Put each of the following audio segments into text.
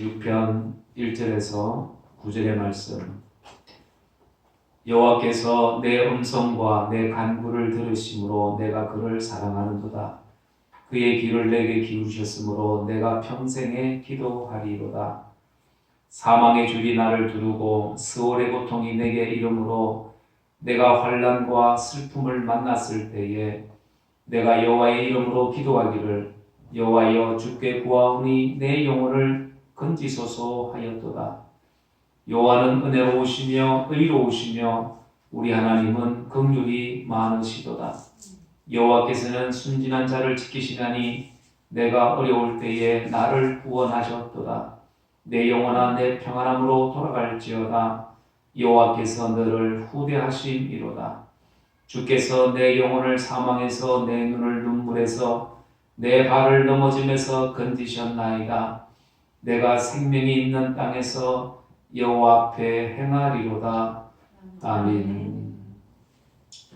116편 1절에서 9절의 말씀. 여호와께서 내 음성과 내 간구를 들으심으로 내가 그를 사랑하는도다. 그의 귀를 내게 기울이셨으므로 내가 평생에 기도하리로다. 사망의 줄이 나를 두르고 스올의 고통이 내게 이름으로 내가 환난과 슬픔을 만났을 때에 내가 여호와의 이름으로 기도하기를 여호와여 주께 구하오니 내 영혼을 건지소서 하였도다. 여호와는 은혜로우시며 의로우시며 우리 하나님은 긍휼이 많으시도다. 여호와께서는 순진한 자를 지키시나니 내가 어려울 때에 나를 구원하셨도다. 내 영혼아 내 평안함으로 돌아갈지어다. 여호와께서 너를 후대하심이로다. 주께서 내 영혼을 사망에서 내 눈을 눈물에서 내 발을 넘어짐에서 건지셨나이다. 내가 생명이 있는 땅에서 여호와 앞에 행하리로다. 아멘.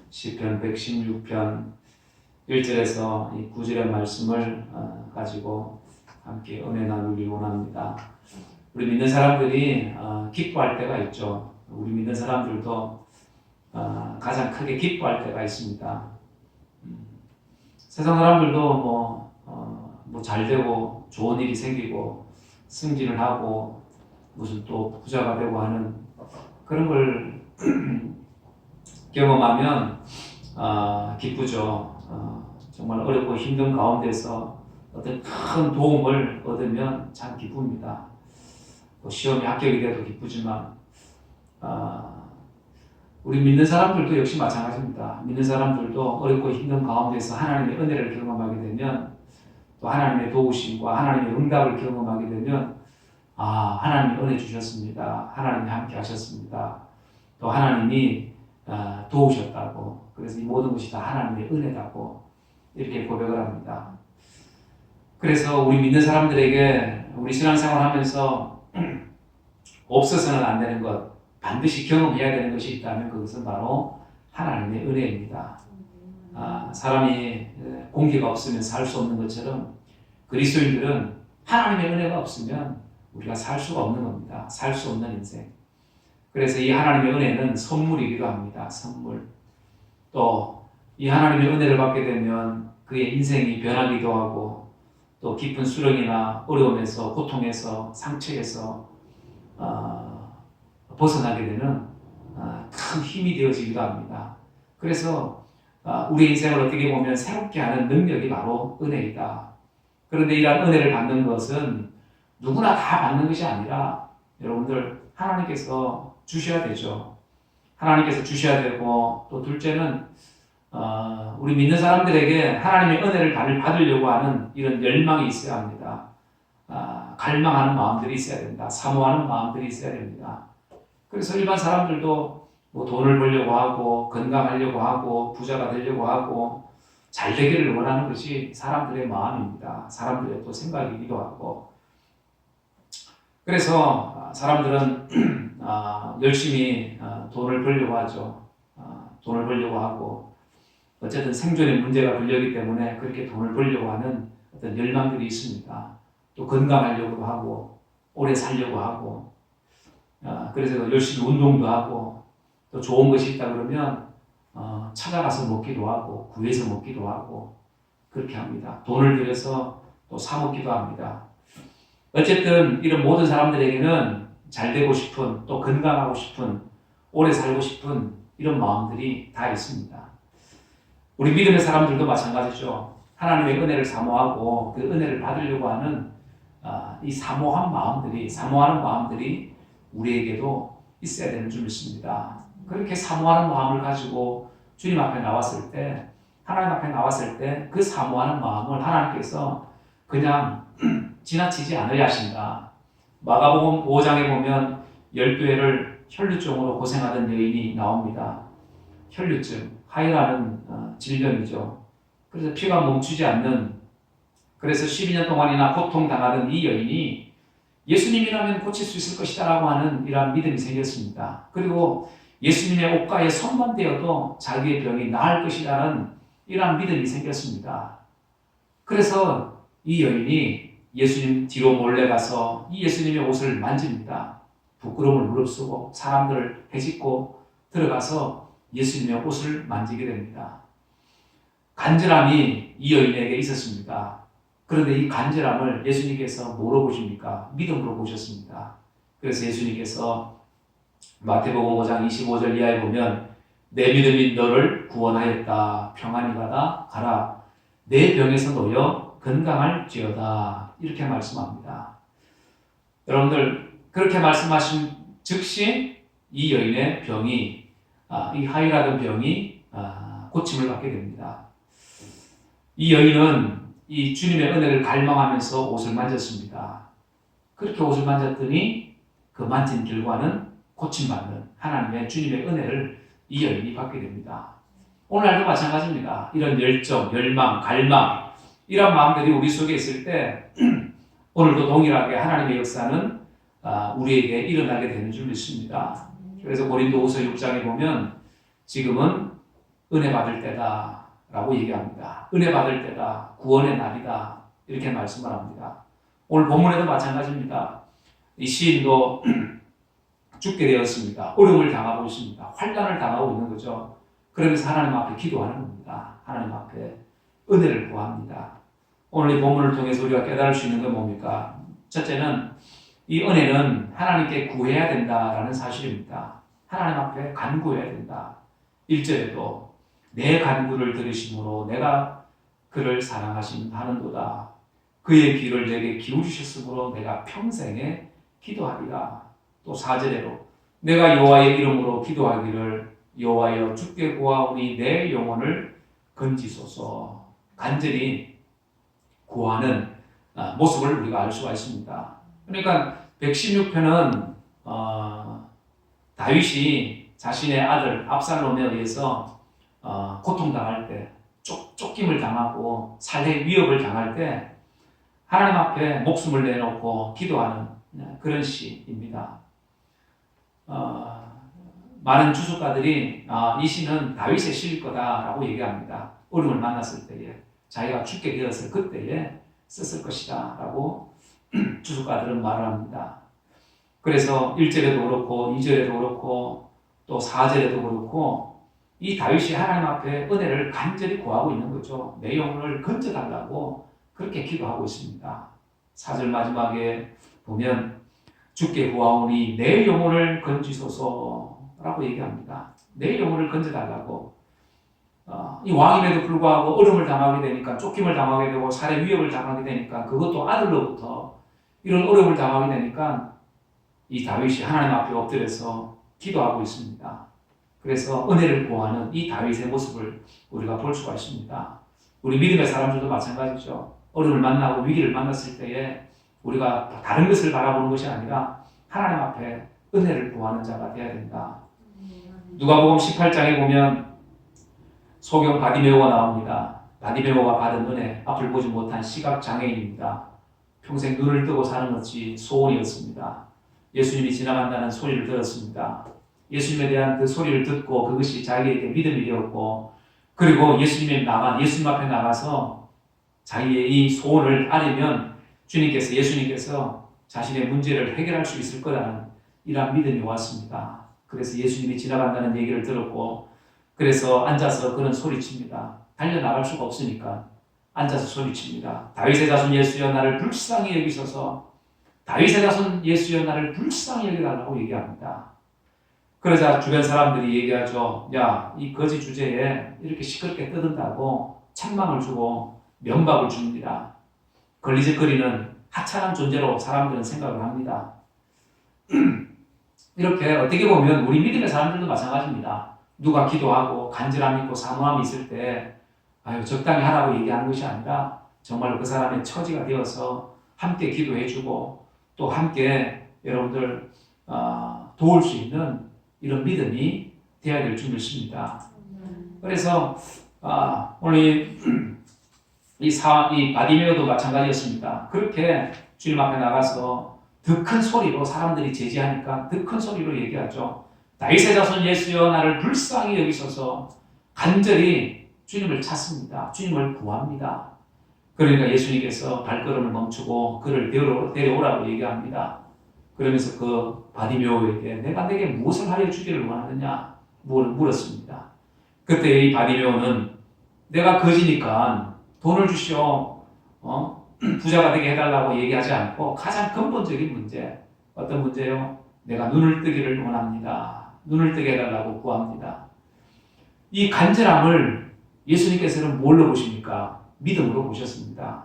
시편 116편 1절에서 9절의 말씀을 가지고 함께 은혜 나누기 원합니다. 우리 믿는 사람들이 기뻐할 때가 있죠. 우리 믿는 사람들도 가장 크게 기뻐할 때가 있습니다. 세상 사람들도 잘 되고 좋은 일이 생기고 승진을 하고 무슨 또 부자가 되고 하는 그런 걸 경험하면 기쁘죠. 정말 어렵고 힘든 가운데서 어떤 큰 도움을 얻으면 참 기쁩니다. 시험에 합격이 돼도 기쁘지만 우리 믿는 사람들도 역시 마찬가지입니다. 믿는 사람들도 어렵고 힘든 가운데서 하나님의 은혜를 경험하게 되면 또 하나님의 도우심과 하나님의 응답을 경험하게 되면 하나님이 은혜 주셨습니다. 하나님이 함께 하셨습니다. 또 하나님이 도우셨다고, 그래서 이 모든 것이 다 하나님의 은혜다고 이렇게 고백을 합니다. 그래서 우리 믿는 사람들에게 우리 신앙생활 하면서 없어서는 안 되는 것, 반드시 경험해야 되는 것이 있다면 그것은 바로 하나님의 은혜입니다. 사람이 공기가 없으면 살 수 없는 것처럼 그리스도인들은 하나님의 은혜가 없으면 우리가 살 수가 없는 겁니다. 살 수 없는 인생. 그래서 이 하나님의 은혜는 선물이기도 합니다. 선물. 또 이 하나님의 은혜를 받게 되면 그의 인생이 변하기도 하고 또 깊은 수렁이나 어려움에서 고통에서 상처에서 벗어나게 되는 큰 힘이 되어지기도 합니다. 그래서 우리 인생을 어떻게 보면 새롭게 하는 능력이 바로 은혜이다. 그런데 이러한 은혜를 받는 것은 누구나 다 받는 것이 아니라 여러분들 하나님께서 주셔야 되죠. 하나님께서 주셔야 되고 또 둘째는 우리 믿는 사람들에게 하나님의 은혜를 받으려고 하는 이런 열망이 있어야 합니다. 갈망하는 마음들이 있어야 된다. 사모하는 마음들이 있어야 됩니다. 그래서 일반 사람들도 돈을 벌려고 하고 건강하려고 하고 부자가 되려고 하고 잘 되기를 원하는 것이 사람들의 마음입니다. 사람들의 또 생각이기도 하고 그래서 사람들은 열심히 돈을 벌려고 하죠. 돈을 벌려고 하고 어쨌든 생존의 문제가 불려기 때문에 그렇게 돈을 벌려고 하는 어떤 열망들이 있습니다. 또 건강하려고 하고 오래 살려고 하고 그래서 열심히 운동도 하고 또 좋은 것이 있다 그러면 찾아가서 먹기도 하고 구해서 먹기도 하고 그렇게 합니다. 돈을 들여서 또 사 먹기도 합니다. 어쨌든 이런 모든 사람들에게는 잘 되고 싶은 또 건강하고 싶은 오래 살고 싶은 이런 마음들이 다 있습니다. 우리 믿음의 사람들도 마찬가지죠. 하나님의 은혜를 사모하고 그 은혜를 받으려고 하는 이 사모하는 마음들이 우리에게도 있어야 되는 줄 믿습니다. 그렇게 사모하는 마음을 가지고 주님 앞에 나왔을 때, 하나님 앞에 나왔을 때 그 사모하는 마음을 하나님께서 그냥 지나치지 않으려 하신다. 마가복음 5장에 보면 12해를 혈루증으로 고생하던 여인이 나옵니다. 혈루증, 하이라는 질병이죠. 그래서 피가 멈추지 않는, 그래서 12년 동안이나 고통당하던 이 여인이 예수님이라면 고칠 수 있을 것이다 라고 하는 이러한 믿음이 생겼습니다. 그리고 예수님의 옷가에 손만 대어도 자기의 병이 나을 것이라는 이러한 믿음이 생겼습니다. 그래서 이 여인이 예수님 뒤로 몰래 가서 이 예수님의 옷을 만집니다. 부끄러움을 무릅쓰고 사람들을 헤집고 들어가서 예수님의 옷을 만지게 됩니다. 간절함이 이 여인에게 있었습니다. 그런데 이 간절함을 예수님께서 뭐로 보십니까? 믿음으로 보셨습니다. 그래서 예수님께서 마태복음 5장 25절 이하에 보면 내 믿음이 너를 구원하였다. 평안히 가라. 내 병에서 놓여 건강할지어다. 이렇게 말씀합니다. 여러분들 그렇게 말씀하신 즉시 이 여인의 병이 이 하이라던 병이 고침을 받게 됩니다. 이 여인은 이 주님의 은혜를 갈망하면서 옷을 만졌습니다. 그렇게 옷을 만졌더니 그 만진 결과는 고침받는 하나님의 주님의 은혜를 이 여인이 받게 됩니다. 오늘날도 마찬가지입니다. 이런 열정, 열망, 갈망 이런 마음들이 우리 속에 있을 때 오늘도 동일하게 하나님의 역사는 우리에게 일어나게 되는 줄 믿습니다. 그래서 고린도후서 6장에 보면 지금은 은혜 받을 때다 라고 얘기합니다. 은혜 받을 때다. 구원의 날이다. 이렇게 말씀을 합니다. 오늘 본문에도 마찬가지입니다. 이 시인도 죽게 되었습니다. 어려움을 당하고 있습니다. 환난을 당하고 있는 거죠. 그러면서 하나님 앞에 기도하는 겁니다. 하나님 앞에 은혜를 구합니다. 오늘 이 본문을 통해서 우리가 깨달을 수 있는 건 뭡니까? 첫째는 이 은혜는 하나님께 구해야 된다라는 사실입니다. 하나님 앞에 간구해야 된다. 1절에도 내 간구를 들으심으로 내가 그를 사랑하심 하는도다. 그의 귀를 내게 기울이셨으므로 내가 평생에 기도하리라. 또 4절에도 내가 여호와의 이름으로 기도하기를 여호와여 주께 구하오니 내 영혼을 건지소서. 간절히 구하는 모습을 우리가 알 수가 있습니다. 그러니까 116편은 다윗이 자신의 아들 압살롬에 의해서 고통당할 때 쫓김을 당하고 살해 위협을 당할 때 하나님 앞에 목숨을 내놓고 기도하는 그런 시입니다. 많은 주석가들이 이 시는 다윗의 시일 거다라고 얘기합니다. 어려움을 만났을 때에 자기가 죽게 되었을 그때에 썼을 것이다 라고 주석가들은 말을 합니다. 그래서 1절에도 그렇고 2절에도 그렇고 또 4절에도 그렇고 이 다윗이 하나님 앞에 은혜를 간절히 구하고 있는 거죠. 내 영혼을 건져달라고 그렇게 기도하고 있습니다. 4절 마지막에 보면 주께 구하오니 내 영혼을 건지소서라고 얘기합니다. 내 영혼을 건져달라고. 이 왕임에도 불구하고 어려움을 당하게 되니까 쫓김을 당하게 되고 살해 위협을 당하게 되니까 그것도 아들로부터 이런 어려움을 당하게 되니까 이 다윗이 하나님 앞에 엎드려서 기도하고 있습니다. 그래서 은혜를 구하는 이 다윗의 모습을 우리가 볼 수가 있습니다. 우리 믿음의 사람들도 마찬가지죠. 어려움을 만나고 위기를 만났을 때에 우리가 다른 것을 바라보는 것이 아니라 하나님 앞에 은혜를 구하는 자가 되어야 된다. 누가복음 18장에 보면 소경 바디메오가 나옵니다. 바디메오가 받은 은혜, 앞을 보지 못한 시각장애인입니다. 평생 눈을 뜨고 사는 것이 소원이었습니다. 예수님이 지나간다는 소리를 들었습니다. 예수님에 대한 그 소리를 듣고 그것이 자기에게 믿음이 되었고 그리고 예수님 앞에 나가서 자기의 이 소원을 아뢰면 예수님께서 자신의 문제를 해결할 수 있을 거라는 이러한 믿음이 왔습니다. 그래서 예수님이 지나간다는 얘기를 들었고 그래서 앉아서 그는 소리칩니다. 달려나갈 수가 없으니까 앉아서 소리칩니다. 다윗의 자손 예수여 나를 불쌍히 여기소서. 다윗의 자손 예수여 나를 불쌍히 여기달라고 얘기합니다. 그러자 주변 사람들이 얘기하죠. 야, 이 거지 주제에 이렇게 시끄럽게 떠든다고 찬망을 주고 면박을 줍니다. 걸리적거리는 하찮은 존재로 사람들은 생각을 합니다. 이렇게 어떻게 보면 우리 믿음의 사람들도 마찬가지입니다. 누가 기도하고 간절함이 있고 사모함이 있을 때 적당히 하라고 얘기하는 것이 아니라 정말로 그 사람의 처지가 되어서 함께 기도해주고 또 함께 여러분들 도울 수 있는 이런 믿음이 되어야 될 줄 믿습니다. 그래서 오늘 이 바디메오도 마찬가지였습니다. 그렇게 주님 앞에 나가서 더 큰 소리로 사람들이 제지하니까 더 큰 소리로 얘기하죠. 다윗의 자손 예수여 나를 불쌍히 여기소서. 간절히 주님을 찾습니다. 주님을 구합니다. 그러니까 예수님께서 발걸음을 멈추고 그를 데려오라고 얘기합니다. 그러면서 그 바디메오에게 내가 내게 무엇을 하여 주기를 원하느냐 물었습니다. 그때 이 바디메오는 내가 거지니까 돈을 주시오, 부자가 되게 해달라고 얘기하지 않고 가장 근본적인 문제, 어떤 문제요? 내가 눈을 뜨기를 원합니다. 눈을 뜨게 해달라고 구합니다. 이 간절함을 예수님께서는 뭘로 보십니까? 믿음으로 보셨습니다.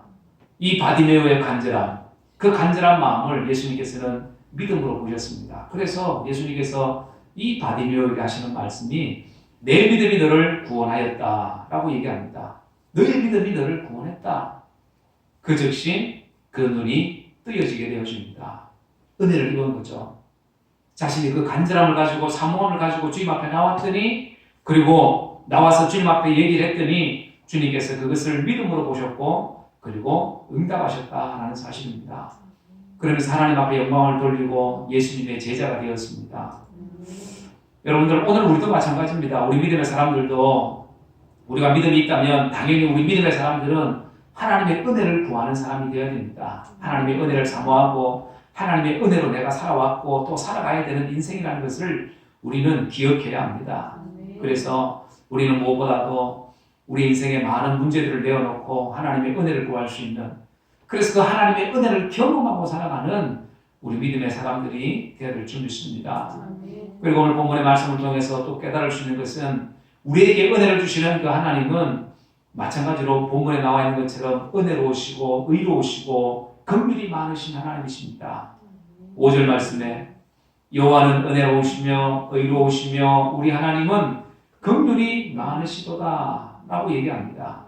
이 바디메오의 간절함, 그 간절한 마음을 예수님께서는 믿음으로 보셨습니다. 그래서 예수님께서 이 바디메오에게 하시는 말씀이 내 믿음이 너를 구원하였다 라고 얘기합니다. 너의 믿음이 너를 구원했다. 그 즉시 그 눈이 뜨여지게 되어줍니다. 은혜를 입은 거죠. 자신이 그 간절함을 가지고 사모함을 가지고 주님 앞에 나왔더니, 그리고 나와서 주님 앞에 얘기를 했더니 주님께서 그것을 믿음으로 보셨고 그리고 응답하셨다라는 사실입니다. 그러면서 하나님 앞에 영광을 돌리고 예수님의 제자가 되었습니다. 여러분들, 오늘 우리도 마찬가지입니다. 우리 믿음의 사람들도, 우리가 믿음이 있다면 당연히 우리 믿음의 사람들은 하나님의 은혜를 구하는 사람이 되어야 됩니다. 하나님의 은혜를 사모하고 하나님의 은혜로 내가 살아왔고 또 살아가야 되는 인생이라는 것을 우리는 기억해야 합니다. 그래서 우리는 무엇보다도 우리 인생에 많은 문제들을 내어놓고 하나님의 은혜를 구할 수 있는, 그래서 그 하나님의 은혜를 경험하고 살아가는 우리 믿음의 사람들이 되어야 될 줄 믿습니다. 그리고 오늘 본문의 말씀을 통해서 또 깨달을 수 있는 것은 우리에게 은혜를 주시는 그 하나님은 마찬가지로 본문에 나와 있는 것처럼 은혜로우시고 의로우시고 긍휼이 많으신 하나님이십니다. 5절 말씀에 여호와는 은혜로우시며 의로우시며 우리 하나님은 긍휼이 많으시도다 라고 얘기합니다.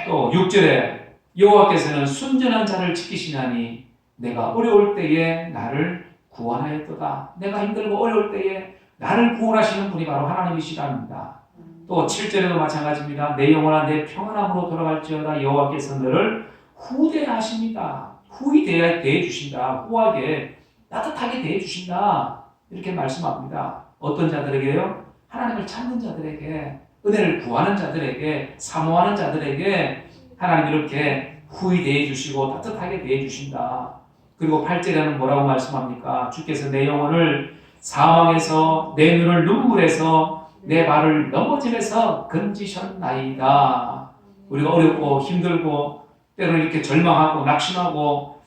또 6절에 여호와께서는 순전한 자를 지키시나니 내가 어려울 때에 나를 구원하였도다. 내가 힘들고 어려울 때에 나를 구원하시는 분이 바로 하나님이시랍니다. 또 7절에도 마찬가지입니다. 내 영혼아 내 평안함으로 돌아갈지어다. 여호와께서 너를 후대하십니다. 후히 대해주신다. 후하게 따뜻하게 대해주신다. 이렇게 말씀합니다. 어떤 자들에게요? 하나님을 찾는 자들에게, 은혜를 구하는 자들에게, 사모하는 자들에게 하나님 이렇게 후히 대해주시고 따뜻하게 대해주신다. 그리고 8절에는 뭐라고 말씀합니까? 주께서 내 영혼을 사망에서, 내 눈을 눈물에서, 내 발을 넘어짐에서 건지셨나이다. 우리가 어렵고 힘들고 때로는 이렇게 절망하고 낙심하고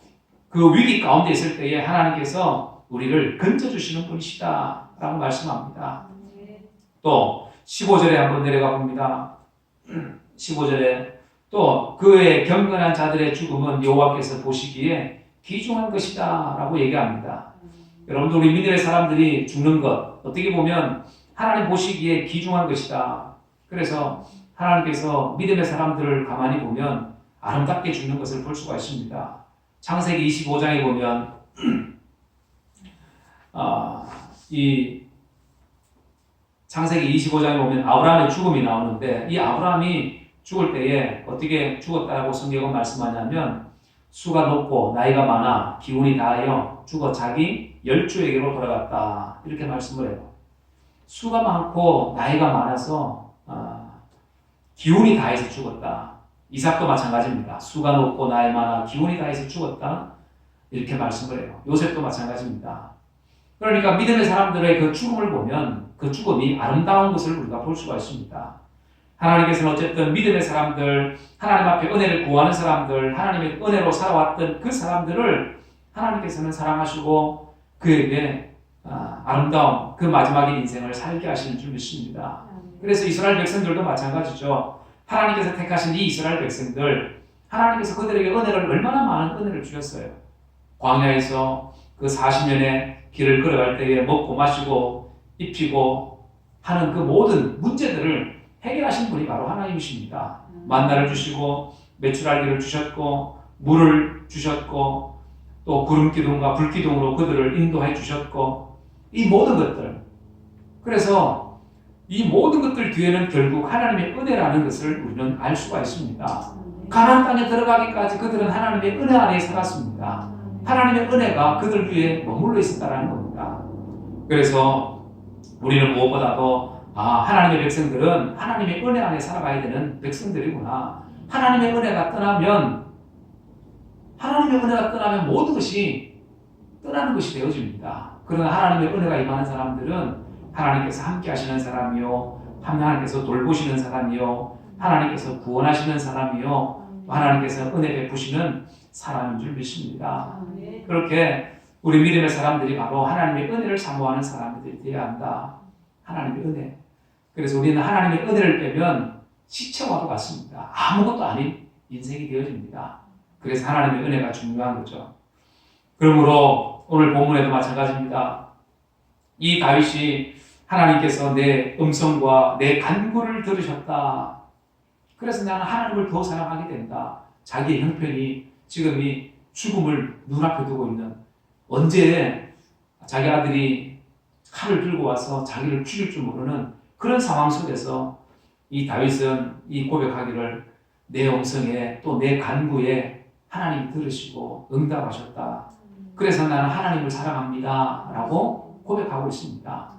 그 위기 가운데 있을 때에 하나님께서 우리를 건져주시는 분이시다 라고 말씀합니다. 또 15절에 한번 내려가 봅니다. 15절에 또 그의 경건한 자들의 죽음은 여호와께서 보시기에 귀중한 것이다 라고 얘기합니다. 여러분들, 우리 믿음의 사람들이 죽는 것, 어떻게 보면 하나님 보시기에 귀중한 것이다. 그래서 하나님께서 믿음의 사람들을 가만히 보면 아름답게 죽는 것을 볼 수가 있습니다. 창세기 25장에 보면 이 창세기 25장에 보면 아브라함의 죽음이 나오는데, 이 아브라함이 죽을 때에 어떻게 죽었다고 성경은 말씀하냐면 수가 높고 나이가 많아 기운이 다하여 죽어 자기 열조에게로 돌아갔다 이렇게 말씀을 해요. 수가 많고 나이가 많아서 기운이 다해서 죽었다. 이삭도 마찬가지입니다. 수가 높고 나이 많아 기운이 다해서 죽었다 이렇게 말씀을 해요. 요셉도 마찬가지입니다. 그러니까 믿음의 사람들의 그 죽음을 보면 그 죽음이 아름다운 것을 우리가 볼 수가 있습니다. 하나님께서는 어쨌든 믿음의 사람들, 하나님 앞에 은혜를 구하는 사람들, 하나님의 은혜로 살아왔던 그 사람들을 하나님께서는 사랑하시고 그에게 아름다운 그 마지막의 인생을 살게 하시는 줄 믿습니다. 그래서 이스라엘 백성들도 마찬가지죠. 하나님께서 택하신 이 이스라엘 백성들, 하나님께서 그들에게 은혜를, 얼마나 많은 은혜를 주셨어요. 광야에서 그 40년의 길을 걸어갈 때에 먹고 마시고 입히고 하는 그 모든 문제들을 해결하신 분이 바로 하나님이십니다. 만나를 주시고 메추라기를 주셨고 물을 주셨고 또 구름기둥과 불기둥으로 그들을 인도해 주셨고 이 모든 것들, 그래서 이 모든 것들 뒤에는 결국 하나님의 은혜라는 것을 우리는 알 수가 있습니다. 가나안 땅에 들어가기까지 그들은 하나님의 은혜 안에 살았습니다. 하나님의 은혜가 그들 위에 머물러 있었다는 겁니다. 그래서 우리는 무엇보다도 하나님의 백성들은 하나님의 은혜 안에 살아가야 되는 백성들이구나. 하나님의 은혜가 떠나면 모든 것이 떠나는 것이 되어집니다. 그러나 하나님의 은혜가 임하는 사람들은 하나님께서 함께 하시는 사람이요, 하나님께서 돌보시는 사람이요, 하나님께서 구원하시는 사람이요, 하나님께서 은혜 베푸시는 사람인 줄 믿습니다. 그렇게 우리 믿음의 사람들이 바로 하나님의 은혜를 사모하는 사람들이 되어야 한다. 하나님의 은혜. 그래서 우리는 하나님의 은혜를 빼면 시체와도 같습니다. 아무것도 아닌 인생이 되어집니다. 그래서 하나님의 은혜가 중요한 거죠. 그러므로 오늘 본문에도 마찬가지입니다. 이 다윗이 하나님께서 내 음성과 내 간구를 들으셨다. 그래서 나는 하나님을 더 사랑하게 된다. 자기의 형편이 지금 이 죽음을 눈앞에 두고 있는, 언제 자기 아들이 칼을 들고 와서 자기를 죽일 줄 모르는 그런 상황 속에서 이 다윗은 이 고백하기를 내 음성에 또 내 간구에 하나님이 들으시고 응답하셨다. 그래서 나는 하나님을 사랑합니다. 라고 고백하고 있습니다.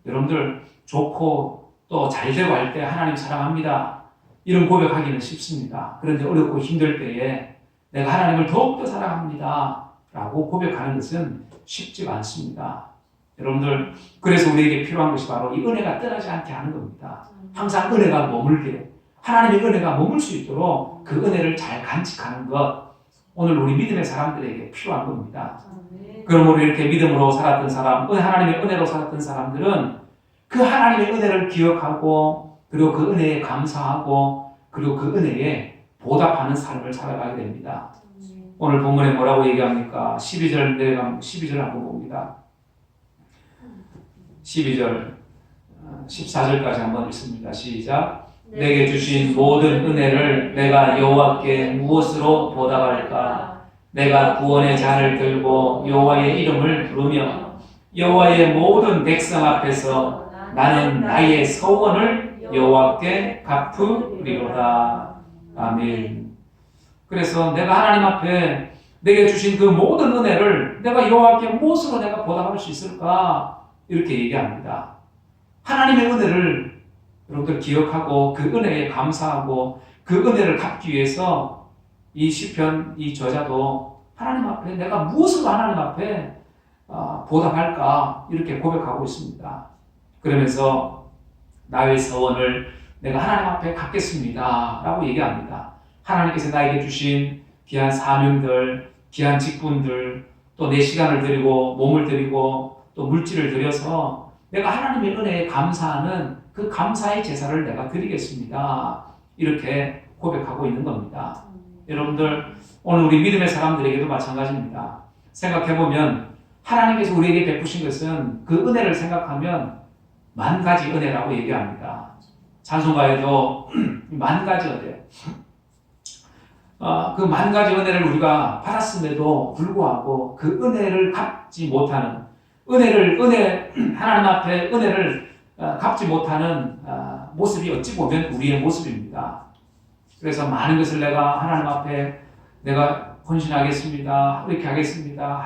여러분들 좋고 또 잘되고 할 때 하나님 사랑합니다. 이런 고백하기는 쉽습니다. 그런데 어렵고 힘들 때에 내가 하나님을 더욱더 사랑합니다. 라고 고백하는 것은 쉽지가 않습니다. 여러분들, 그래서 우리에게 필요한 것이 바로 이 은혜가 떠나지 않게 하는 겁니다. 항상 은혜가 머물게, 하나님의 은혜가 머물 수 있도록 그 은혜를 잘 간직하는 것, 오늘 우리 믿음의 사람들에게 필요한 겁니다. 그러므로 이렇게 믿음으로 살았던 사람, 하나님의 은혜로 살았던 사람들은 그 하나님의 은혜를 기억하고, 그리고 그 은혜에 감사하고, 그리고 그 은혜에 보답하는 삶을 살아가게 됩니다. 오늘 본문에 뭐라고 얘기합니까? 12절 내려가면 12절 한번 봅니다. 12절, 14절까지 한번 읽습니다. 시작. 내게 주신 모든 은혜를 내가 여호와께 무엇으로 보답할까? 내가 구원의 잔을 들고 여호와의 이름을 부르며 여호와의 모든 백성 앞에서 나는 나의 서원을 여호와께 갚으리로다. 아멘. 그래서 내가 하나님 앞에 내게 주신 그 모든 은혜를 내가 여호와께 무엇으로 내가 보답할 수 있을까? 이렇게 얘기합니다. 하나님의 은혜를 여러분들 기억하고 그 은혜에 감사하고 그 은혜를 갚기 위해서 이 시편 이 저자도 하나님 앞에 내가 무엇으로 하나님 앞에 보답할까 이렇게 고백하고 있습니다. 그러면서 나의 서원을 내가 하나님 앞에 갚겠습니다 라고 얘기합니다. 하나님께서 나에게 주신 귀한 사명들, 귀한 직분들, 또 내 시간을 드리고 몸을 드리고 또 물질을 드려서 내가 하나님의 은혜에 감사하는 그 감사의 제사를 내가 드리겠습니다. 이렇게 고백하고 있는 겁니다. 여러분들, 오늘 우리 믿음의 사람들에게도 마찬가지입니다. 생각해보면 하나님께서 우리에게 베푸신 것은 그 은혜를 생각하면 만 가지 은혜라고 얘기합니다. 찬송가에도 만 가지 은혜. 그 만 가지 은혜를 우리가 받았음에도 불구하고 그 은혜를 갚지 못하는 하나님 앞에 은혜를 갚지 못하는 모습이 어찌 보면 우리의 모습입니다. 그래서 많은 것을 내가 하나님 앞에 내가 헌신하겠습니다. 이렇게 하겠습니다.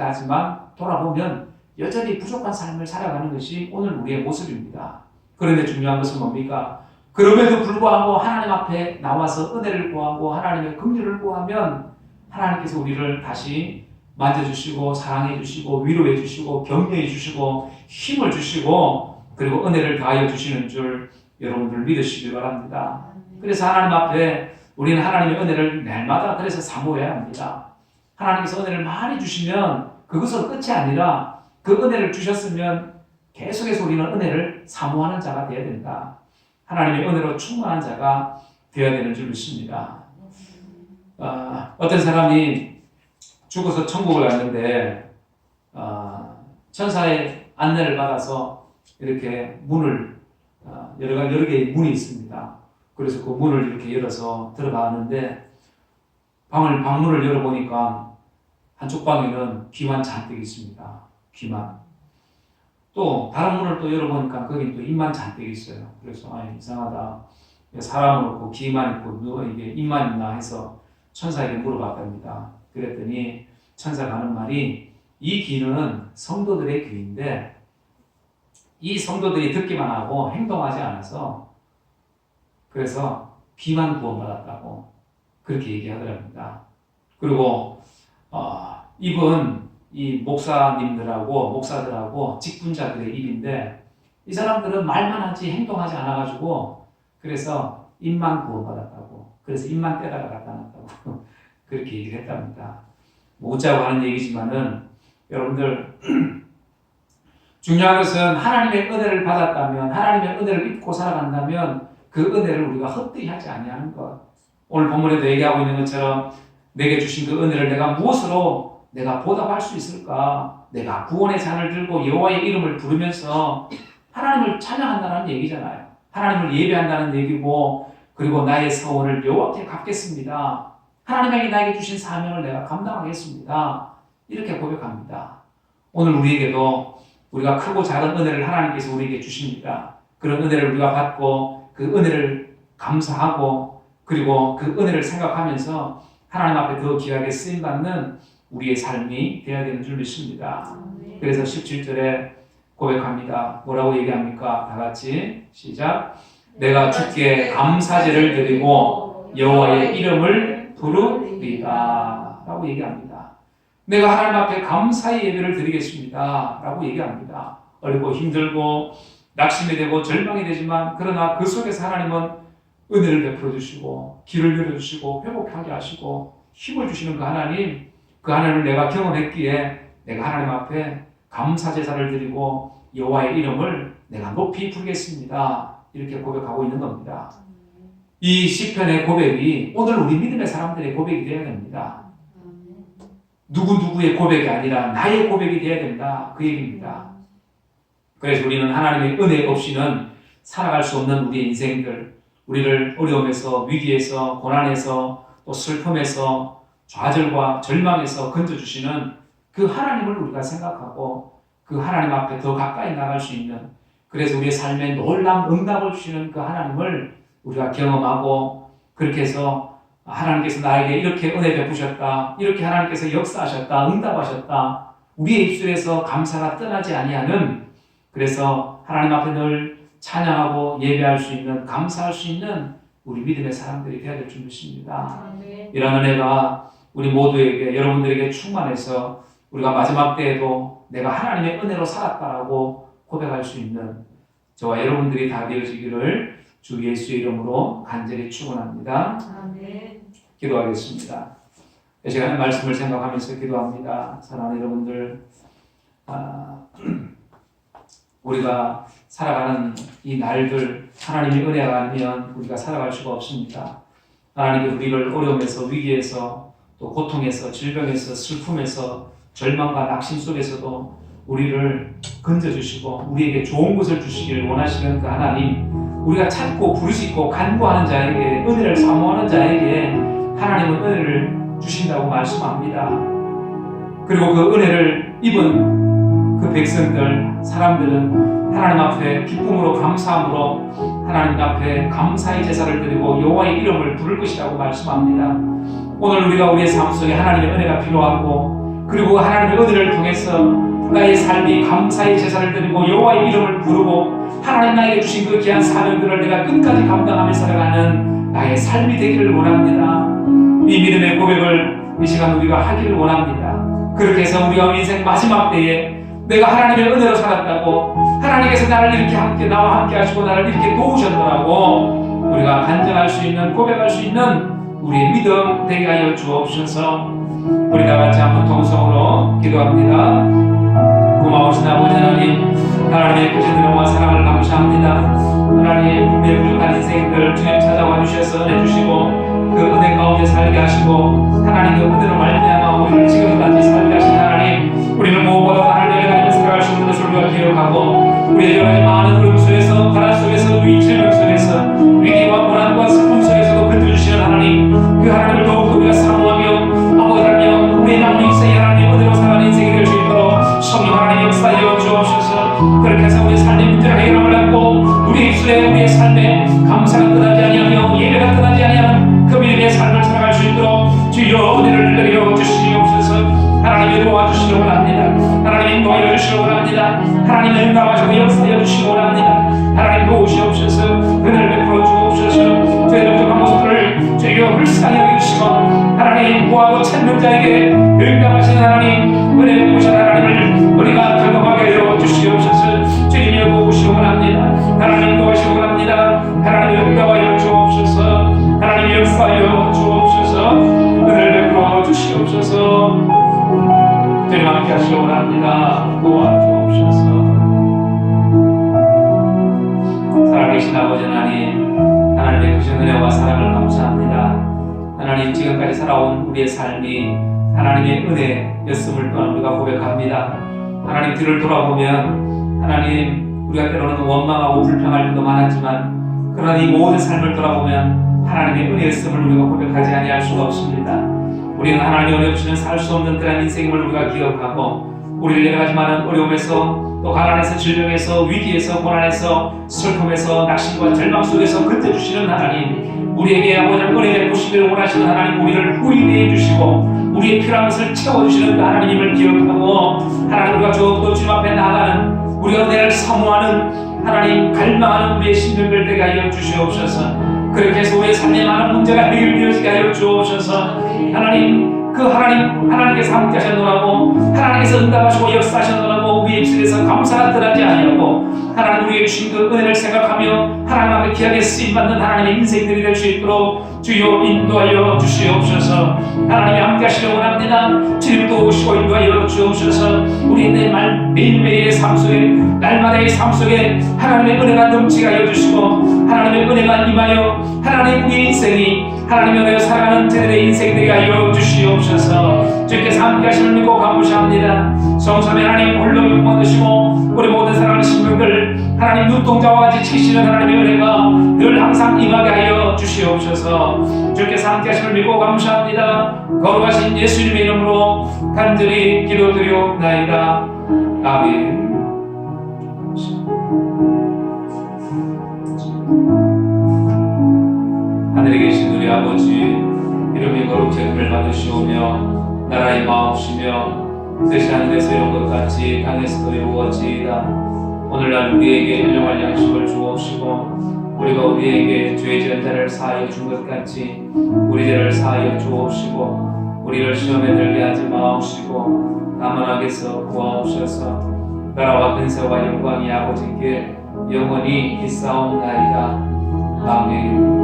하지만 돌아보면 여전히 부족한 삶을 살아가는 것이 오늘 우리의 모습입니다. 그런데 중요한 것은 뭡니까? 그럼에도 불구하고 하나님 앞에 나와서 은혜를 구하고 하나님의 긍휼을 구하면 하나님께서 우리를 다시 만져주시고 사랑해 주시고 위로해 주시고 격려해 주시고 힘을 주시고 그리고 은혜를 다하여 주시는 줄 여러분들 믿으시기 바랍니다. 그래서 하나님 앞에 우리는 하나님의 은혜를 날마다 그래서 사모해야 합니다. 하나님께서 은혜를 많이 주시면 그것은 끝이 아니라 그 은혜를 주셨으면 계속해서 우리는 은혜를 사모하는 자가 되어야 된다. 하나님의 은혜로 충만한 자가 되어야 되는 줄 믿습니다. 어떤 사람이 죽어서 천국을 갔는데 천사의 안내를 받아서 이렇게 문을 여러 개의 문이 있습니다. 그래서 그 문을 이렇게 열어서 들어가는데 방문을 열어보니까 한쪽 방에는 귀만 잔뜩 있습니다. 귀만. 또 다른 문을 또 열어보니까 거기 또 입만 잔뜩 있어요. 그래서 이상하다. 사람은 없고 귀만 있고 누가 이게 입만 있나 해서 천사에게 물어봤답니다. 그랬더니 천사가 하는 말이 이 귀는 성도들의 귀인데 이 성도들이 듣기만 하고 행동하지 않아서 그래서 비만 구원받았다고 그렇게 얘기하더랍니다. 그리고 입은 이 목사들하고 직분자들의 입인데 이 사람들은 말만 하지 행동하지 않아가지고 그래서 입만 구원받았다고, 그래서 입만 떼다가 갖다 놨다고 그렇게 얘기를 했답니다. 뭐 웃자고 하는 얘기지만은 여러분들 중요한 것은 하나님의 은혜를 받았다면, 하나님의 은혜를 입고 살아간다면 그 은혜를 우리가 헛되이 하지 아니하는 것. 오늘 본문에도 얘기하고 있는 것처럼 내게 주신 그 은혜를 내가 무엇으로 내가 보답할 수 있을까? 내가 구원의 잔을 들고 여호와의 이름을 부르면서 하나님을 찬양한다는 얘기잖아요. 하나님을 예배한다는 얘기고, 그리고 나의 서원을 여호와께 갚겠습니다. 하나님이 나에게 주신 사명을 내가 감당하겠습니다. 이렇게 고백합니다. 오늘 우리에게도 우리가 크고 작은 은혜를 하나님께서 우리에게 주십니다. 그런 은혜를 우리가 받고 그 은혜를 감사하고 그리고 그 은혜를 생각하면서 하나님 앞에 더 귀하게 쓰임받는 우리의 삶이 되어야 되는 줄 믿습니다. 그래서 17절에 고백합니다. 뭐라고 얘기합니까? 다 같이 시작. 내가 주께 감사제를 드리고 여호와의 이름을 부르리다 라고 얘기합니다. 내가 하나님 앞에 감사의 예배를 드리겠습니다 라고 얘기합니다. 어렵고 힘들고 낙심이 되고 절망이 되지만 그러나 그 속에서 하나님은 은혜를 베풀어 주시고 길을 열어주시고 회복하게 하시고 힘을 주시는 그 하나님을 내가 경험했기에 내가 하나님 앞에 감사 제사를 드리고 여호와의 이름을 내가 높이 부르겠습니다. 이렇게 고백하고 있는 겁니다. 이 시편의 고백이 오늘 우리 믿음의 사람들의 고백이 되어야 됩니다. 누구의 고백이 아니라 나의 고백이 되어야 된다. 그 얘기입니다. 그래서 우리는 하나님의 은혜 없이는 살아갈 수 없는 우리의 인생들, 우리를 어려움에서, 위기에서, 고난에서, 또 슬픔에서, 좌절과 절망에서 건져주시는 그 하나님을 우리가 생각하고 그 하나님 앞에 더 가까이 나갈 수 있는, 그래서 우리의 삶에 놀라운 응답을 주시는 그 하나님을 우리가 경험하고, 그렇게 해서 하나님께서 나에게 이렇게 은혜 베푸셨다, 이렇게 하나님께서 역사하셨다, 응답하셨다, 우리의 입술에서 감사가 떠나지 아니하는, 그래서 하나님 앞에 늘 찬양하고 예배할 수 있는, 감사할 수 있는 우리 믿음의 사람들이 되어야 될 줄 믿습니다. 이런 은혜가 우리 모두에게, 여러분들에게 충만해서 우리가 마지막 때에도 내가 하나님의 은혜로 살았다라고 고백할 수 있는 저와 여러분들이 다 되어지기를 주 예수의 이름으로 간절히 축원합니다. 기도하겠습니다. 이 시간에 말씀을 생각하면서 기도합니다. 사랑하는 여러분들, 우리가 살아가는 이 날들 하나님의 은혜가 아니면 우리가 살아갈 수가 없습니다. 하나님의 우리를 어려움에서, 위기에서, 또 고통에서, 질병에서, 슬픔에서, 절망과 낙심 속에서도 우리를 건져주시고 우리에게 좋은 것을 주시기를 원하시는 그 하나님, 우리가 찾고 부르짖고 간구하는 자에게, 은혜를 사모하는 자에게 하나님은 은혜를 주신다고 말씀합니다. 그리고 그 은혜를 입은 그 백성들, 사람들은 하나님 앞에 기쁨으로, 감사함으로 하나님 앞에 감사의 제사를 드리고 여호와의 이름을 부를 것이라고 말씀합니다. 오늘 우리가 우리의 삶 속에 하나님의 은혜가 필요하고, 그리고 하나님의 은혜를 통해서 나의 삶이 감사의 제사를 드리고 여호와의 이름을 부르고 하나님 나에게 주신 그 귀한 사명들을 내가 끝까지 감당하며 살아가는 나의 삶이 되기를 원합니다. 이 믿음의 고백을 이 시간 우리가 하기를 원합니다. 그렇게 해서 우리가 인생 마지막 때에 내가 하나님의 은혜로 살았다고, 하나님께서 나를 이렇게 나와 함께 하시고 나를 이렇게 도우셨더라고 우리가 간증할 수 있는, 고백할 수 있는 우리의 믿음 되게 하여 주옵소서. 우리 다 같이 한번 통성으로 기도합니다. 고마우신 아버지 하나님, 하나님의 크신 은혜와 사랑을 감사합니다. 하나님, 우리의 부족한 인생들 주님 찾아와 주셔서 은혜 주시고 그 은혜 가운데 살게 하시고 하나님의 은혜로 말미암아 우리를 지금까지 살게 하신 하나님, 우리는 무엇보다 하나님을 내려가며 살아갈 수 있는 것을 우리가 기억하고 우리의 여러 가지 많은 흐름 속에서, 가난 속에서, 질병 속에서, 위기와 고난과 슬픔 속에서도 건져주시는 하나님, 그 하나님을 더욱더 우리가 사모하며 아버지 하나님, 우리의 남은 인생에 하나님 은혜로 살아가는 인생이 될 수 있도록 성령 하나님 역사하여 주옵소서. 그렇게 해서 우리의 삶의 문제를 해결함을 받고 우리의 입술에, 우리의 삶에 감사가 떠나지 아니하며 예배가 떠나지 아니하는 그 믿음의 삶을 살아갈 수 있도록 주여 은혜를 내려 주시옵소서. 하나님이 도와주시기 원합니다. 하나님 인도하여 주시기 원합니다. 하나님 응답하시고 역사하여 주시기 원합니다. 하나님 도우시옵소서. 은혜를 베풀어 주옵소서. 저희들 부족한 모습 하나님 구하고 찾는 자에게 응답하신 하나님, 은혜 보신 하나님을 우리가 경험하게 하여 주시옵소서. 주님 여보 보시기 원합니다. 하나님 도와주시기 원합니다. 하나님 응답하여 주옵소서. 하나님 역사하여 주옵소서. 은혜를 베풀어 주시옵소서. 주님 함께 하시기 원합니다. 도와주옵소서. 살아계신 아버지 하나님, 하나님의 크신 은혜와 사랑을 감사합니다. 하나님, 지금까지 살아온 우리의 삶이 하나님의 은혜였음을 또한 우리가 고백합니다. 하나님, 뒤를 돌아보면 하나님, 우리가 때로는 원망하고 불평할 때도 많았지만 그러나 이 모든 삶을 돌아보면 하나님의 은혜였음을 우리가 고백하지 아니할 수가 없습니다. 우리는 하나님 은혜 없이는 살 수 없는 그런 인생임을 우리가 기억하고, 우리를 여러 가지 많은 어려움에서 또 가난에서 질병에서 위기에서 고난에서 슬픔에서 낙심과 절망 속에서 건져주시는 하나님, 우리에게 아버지 은혜 베푸시기를 원하시는 하나님, 우리를 후인해 주시고 우리의 필요한 것을 채워주시는 그 하나님을 기억하고, 하나님 우리가 더욱더 주님 앞에 나아가는, 우리가 은혜를 사모하는 하나님, 갈망하는 우리의 심령들 되게 하여 주시옵소서. 그렇게 해서 우리의 삶에 많은 문제가 해결되어지게 하여 주옵소서. 하나님, 그 하나님께서 함께 하셨노라고, 하나님께서 응답하시고 역사하셨노라고 우리의 입술에서 감사가 드러나지 아니하고, 하나님 우리에게 주신 그 은혜를 생각하며 하나님 앞에 귀하게 쓰임받는 하나님의 인생들이 될 수 있도록 주여 인도하여 주시옵소서. 하나님이 함께 하시려 원합니다. 주님도 오시고 인도하여 주옵소서. 우리 매일매일의 삶 속에, 날마다의 삶 속에 하나님의 은혜가 넘치게 하여 주시고, 하나님의 은혜가 임하여 하나님 우리의 인생이 하나님의 은혜로 살아가는 저들의 인생들이 하여 주시옵소서. 주께서 함께 하심을 믿고 감사합니다. 성삼의 하나님 홀로 영광 되시고 우리 모든 사랑하는 신명들 하나님 눈동자와 같이 치시는 하나님의 은혜가 늘 항상 임하게 하여 주시옵소서. 주께서 함께 하심을 믿고 감사합니다. 거룩하신 예수님의 이름으로 간절히 기도드리옵나이다. 아멘. 하늘에 계신 우리 아버지, 이름이 거룩히 여김을 받으시오며 나라의 마옵시며 뜻이 하늘에서 이룬 것 같이 땅에서도 이루어지이다. 오늘날 우리에게 일용할 양식을 주옵시고, 우리가 우리에게 죄 지은 자를 사하여 준 것 같이 우리 죄를 사하여 주옵시고, 우리를 시험에 들게 하지 마옵시고 다만 악에서 구하옵소서. 나라와 근세와 영광이 아버지께 영원히 있사옵나이다. 아멘.